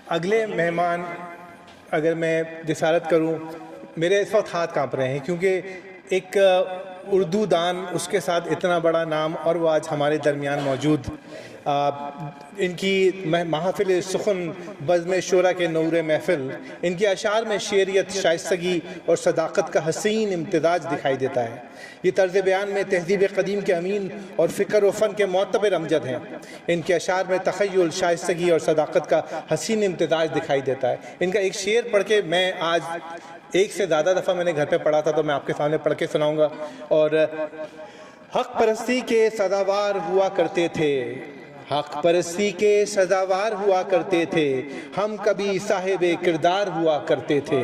अगले मेहमान अगर मैं जिसारत करूं, मेरे इस वक्त हाथ कांप रहे हैं क्योंकि एक उर्दू दान, उसके साथ इतना बड़ा नाम, और वो आज हमारे दरमियान मौजूद। इनकी महफिल सुखन बज़्म शोरा के नूर महफिल, इनके अशार में शेरियत, शाइस्तगी और सदाकत का हसीन इम्तिजाज दिखाई देता है। ये तर्ज़ बयान में तहज़ीब क़दीम के अमीन और फ़िक्र व फ़न के मोतबर अमजद हैं। इनके अशार में तख़य्युल, शाइस्तगी और सदाकत का हसीन इम्तिजाज दिखाई देता है। इनका एक शेर पढ़ के, मैं आज एक से ज़्यादा दफ़ा मैंने घर पे पढ़ा था, तो मैं आपके सामने पढ़ के सुनाऊँगा। और हक़ परस्ती के सदावार हुआ करते थे, हक़ परस्ती के सदावार हुआ करते थे, हम कभी साहिबे किरदार हुआ करते थे।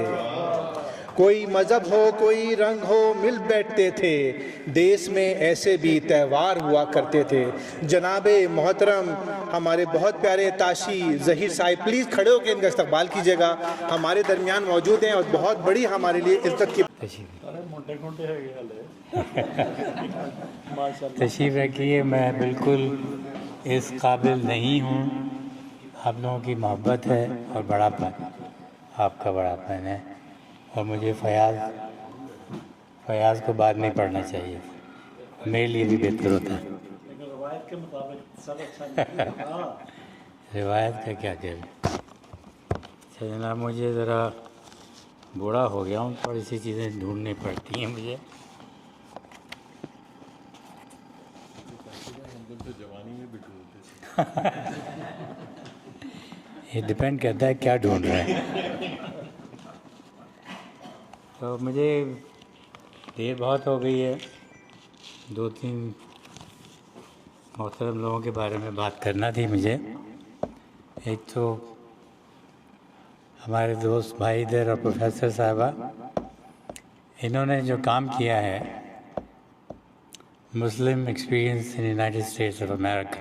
कोई मज़हब हो, कोई रंग हो, मिल बैठते थे, देश में ऐसे भी त्यौहार हुआ करते थे। जनाबे मोहतरम हमारे बहुत प्यारे ताशी ज़हीर साहिब, प्लीज़ खड़े होकर इनका इस्तकबाल कीजिएगा। हमारे दरमियान मौजूद हैं और बहुत बड़ी हमारे लिए इज्जत की तशरीफ़ रखिए। मैं बिल्कुल इस काबिल नहीं हूँ। आप लोगों की मोहब्बत है और बड़ापन, आपका बड़ापन है, और मुझे फयाज़ को बाद में पढ़ना चाहिए, मेरे लिए भी बेहतर होता है। रिवायत के मुताबिक रिवायत का क्या करें। अच्छा जनाब, मुझे ज़रा बूढ़ा हो गया हूँ, थोड़ी सी चीज़ें ढूंढनी पड़ती हैं मुझे। ये डिपेंड करता है क्या ढूंढ रहे हैं। तो मुझे देर बहुत हो गई है, 2-3 मोहतरम लोगों के बारे में बात करना थी मुझे। एक तो हमारे दोस्त भाई इधर और प्रोफेसर साहबा, इन्होंने जो काम किया है Muslim experience in United States of America,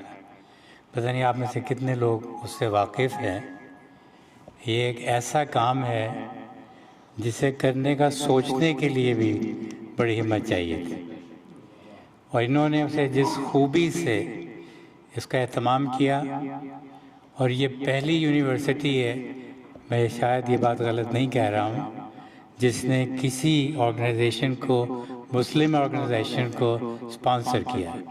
पता नहीं आप में से कितने लोग उससे वाकिफ़ हैं। ये एक ऐसा काम है जिसे करने का सोचने के लिए भी बड़ी हिम्मत चाहिए थी, और इन्होंने उसे जिस खूबी से इसका एहतमाम किया। और ये पहली यूनिवर्सिटी है, मैं शायद ये बात गलत नहीं कह रहा हूँ, जिसने किसी ऑर्गेनाइजेशन को, मुस्लिम ऑर्गेनाइजेशन को स्पॉन्सर किया है।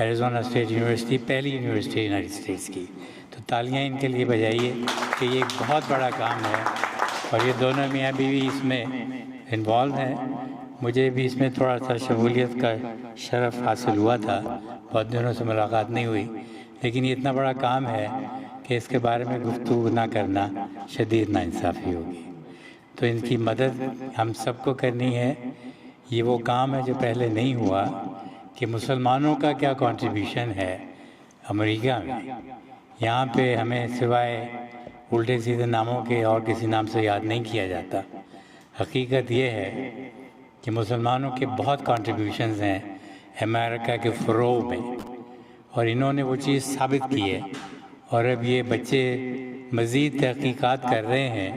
एरिज़ोना स्टेट यूनिवर्सिटी पहली यूनिवर्सिटी यूनाइटेड स्टेट्स की, तो तालियां इनके लिए बजाइए कि ये एक बहुत बड़ा काम है। और ये दोनों मियाँ बीवी इसमें इन्वॉल्व हैं। मुझे भी इसमें थोड़ा सा शमूलियत का शरफ़ हासिल हुआ था, बहुत दिनों से मुलाकात नहीं हुई, लेकिन ये इतना बड़ा काम है कि इसके बारे में गुफ्तगू ना करना शदीद नाइंसाफ़ी होगी। तो इनकी मदद हम सबको करनी है। ये वो काम है जो पहले नहीं हुआ कि मुसलमानों का क्या कंट्रीब्यूशन है अमेरिका में। यहाँ पे हमें सिवाय उल्टे सीधे नामों के और किसी नाम से याद नहीं किया जाता। हकीकत ये है कि मुसलमानों के बहुत कंट्रीब्यूशंस हैं अमेरिका के फ़रोग़ में, और इन्होंने वो चीज़ साबित की है। और अब ये बच्चे मज़ीद तहक़ीक़ात कर रहे हैं,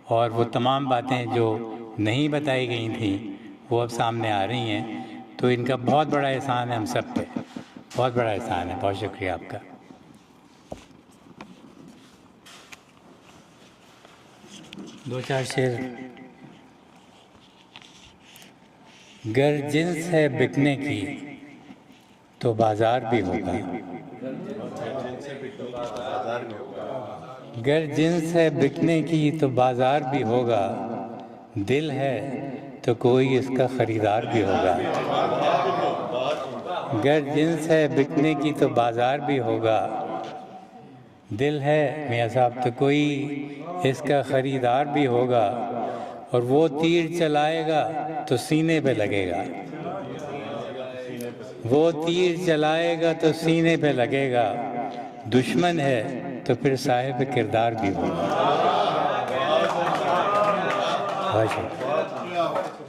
और वो तमाम बातें जो नहीं बताई गई थी वो अब सामने आ रही हैं। तो इनका बहुत बड़ा एहसान है हम सब पे, बहुत बड़ा एहसान है। बहुत शुक्रिया आपका। दो चार शेर। गर जिन्स है बिकने की तो बाजार भी होगा, गर जिन्स है बिकने की तो बाजार भी होगा, दिल है तो कोई इसका ख़रीदार भी होगा। गर जिन्स है बिकने की तो बाजार भी होगा, दिल है मियाँ साहब तो कोई इसका ख़रीदार भी होगा। और वो तीर चलाएगा तो सीने पे लगेगा, वो तीर चलाएगा तो सीने पे लगेगा, दुश्मन है तो फिर साहिब किरदार भी होगा।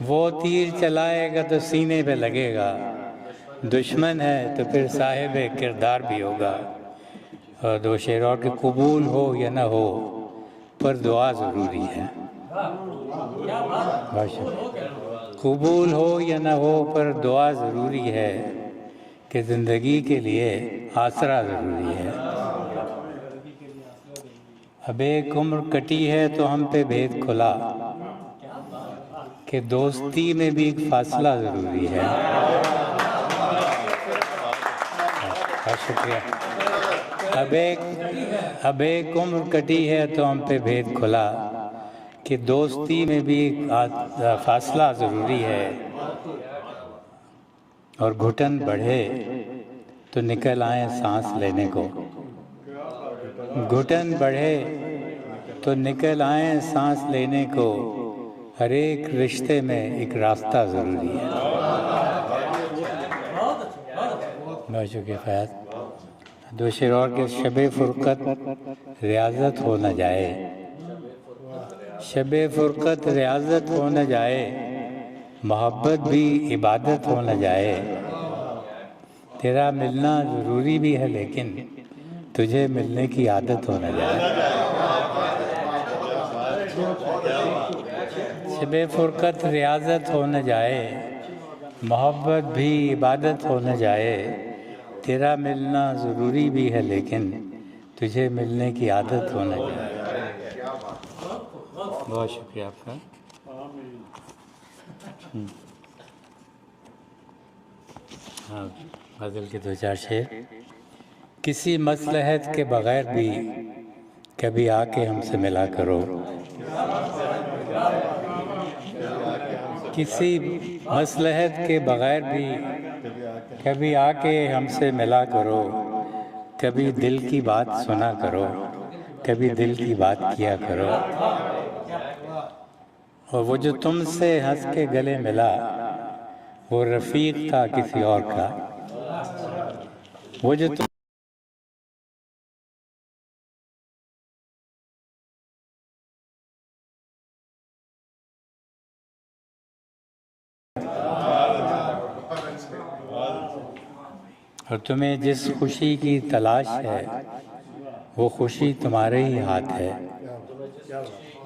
वो तीर चलाएगा तो सीने पे लगेगा, दुश्मन है तो फिर साहिब किरदार भी होगा। और दो शेर और के कबूल हो या ना हो पर दुआ ज़रूरी है। कबूल हो या ना हो पर दुआ ज़रूरी है, कि ज़िंदगी के लिए आसरा ज़रूरी है। अब एक उम्र कटी है तो हम पे भेद खुला कि दोस्ती में भी एक फासला ज़रूरी है। बहुत शुक्रिया। अब एक उम्र कटी है तो हम पे भेद खुला कि दोस्ती में भी एक फासला ज़रूरी है। और घुटन बढ़े तो निकल आए सांस लेने को, घुटन बढ़े तो निकल आए सांस लेने को, हर एक रिश्ते में एक रास्ता ज़रूरी है। बहुत शुक्रिया फयाज। दो शेर और के शबे फुरकत रियाजत हो न जाए, शबे फुरकत रियाजत हो न जाए, मोहब्बत भी इबादत हो न जाए। तेरा मिलना ज़रूरी भी है लेकिन तुझे मिलने की आदत हो न जाए। शबे फुरकत रियाजत हो न जाए, मोहब्बत भी इबादत हो न जाए। तेरा मिलना ज़रूरी भी है लेकिन तुझे मिलने की आदत हो न जाए। बहुत शुक्रिया आपका। हाँ, गज़ल के 2-4 शेर। किसी मसलहत के बग़ैर भी कभी आके हमसे मिला करो, किसी मसलहत के बग़ैर भी कभी आके हमसे मिला करो, कभी दिल की बात सुना करो, कभी दिल की बात किया करो। और वो जो तुमसे हंस के गले मिला वो रफ़ीक था किसी और का, वो जो तुम और तुम्हें जिस खुशी की तलाश है वो खुशी तुम्हारे ही हाथ है।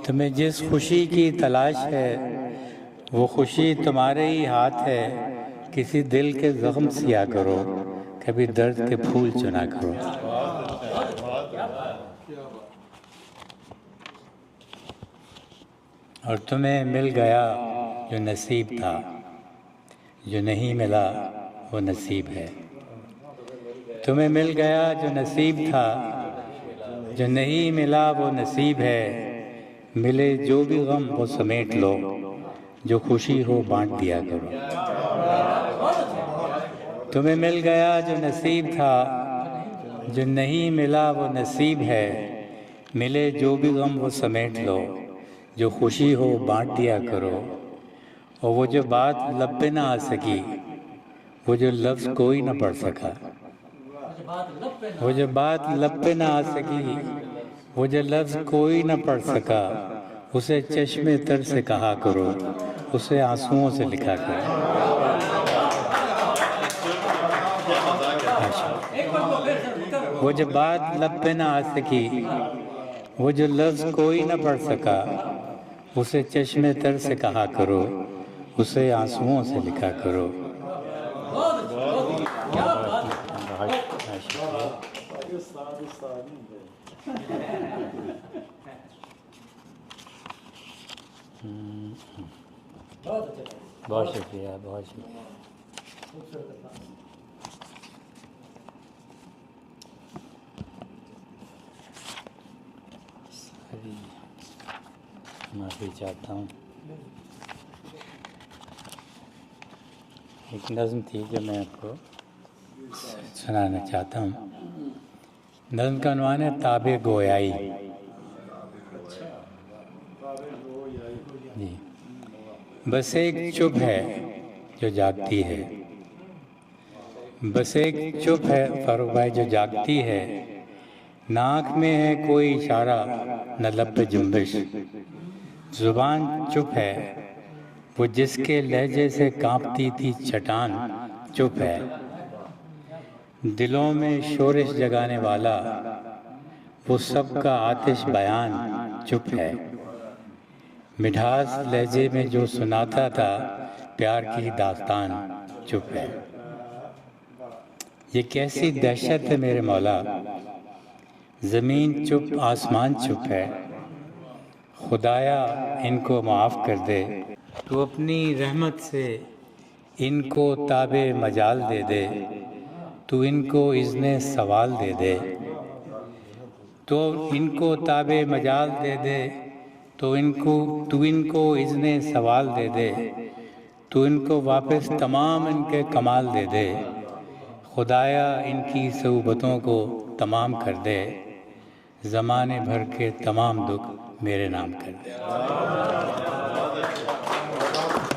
तुम्हें जिस खुशी की तलाश है वो खुशी तुम्हारे ही हाथ है। किसी दिल के ज़ख्म सिया करो, कभी दर्द के फूल चुना करो। और तुम्हें मिल गया जो नसीब था, जो नहीं मिला वो नसीब है। तुम्हें मिल गया जो नसीब था, जो नहीं मिला वो नसीब है। मिले जो भी गम वो समेट लो, जो खुशी हो बांट दिया करो। तुम्हें मिल गया जो नसीब था, जो नहीं मिला वो नसीब है। मिले जो भी गम वो समेट लो, जो खुशी हो बांट दिया करो। और वो जो बात लब पे ना आ सकी, वो जो लफ्ज़ कोई ना पढ़ सका, वो जो बात लब पे ना आ सकी, वो जो लफ्ज़ कोई ना पढ़ सका, उसे चश्मे तर से कहा करो, उसे आंसुओं से लिखा करो। वो जो बात लब पे ना आ सकी, वो जो लफ्ज़ कोई ना पढ़ सका, उसे चश्मे तर से कहा करो, उसे आंसुओं से लिखा करो। बहुत शुक्रिया, बहुत शुक्रिया। माफ़ी चाहता हूँ। एक नज़्म थी जो मैं आपको सुनाना चाहता हूँ। नज़्म का उन्वान है ताबे गोयाई। जी। बस एक चुप है जो जागती है, बस एक चुप है फारूक भाई जो जागती है। नाक में है कोई इशारा न लब पे जुम्बिश, ज़ुबान चुप है वो जिसके लहजे से कांपती थी चट्टान चुप है। दिलों में शोरिश जगाने वाला वो सबका आतिश बयान चुप है। मिठास लहजे में जो सुनाता था प्यार की दास्तान चुप है। ये कैसी दहशत है मेरे मौला, ज़मीन चुप आसमान चुप है, खुदाया इनको माफ़ कर दे। तू अपनी रहमत से इनको ताबे मजाल दे दे, तू इनको इज़्ने सवाल दे दे। तो इनको ताबे मजाल दे दे, तू इनको इज़्ने सवाल दे दे, तू इनको वापस तमाम इनके कमाल दे दे। खुदाया इनकी सऊबतों को तमाम कर दे, ज़माने भर के तमाम दुख मेरे नाम कर दे।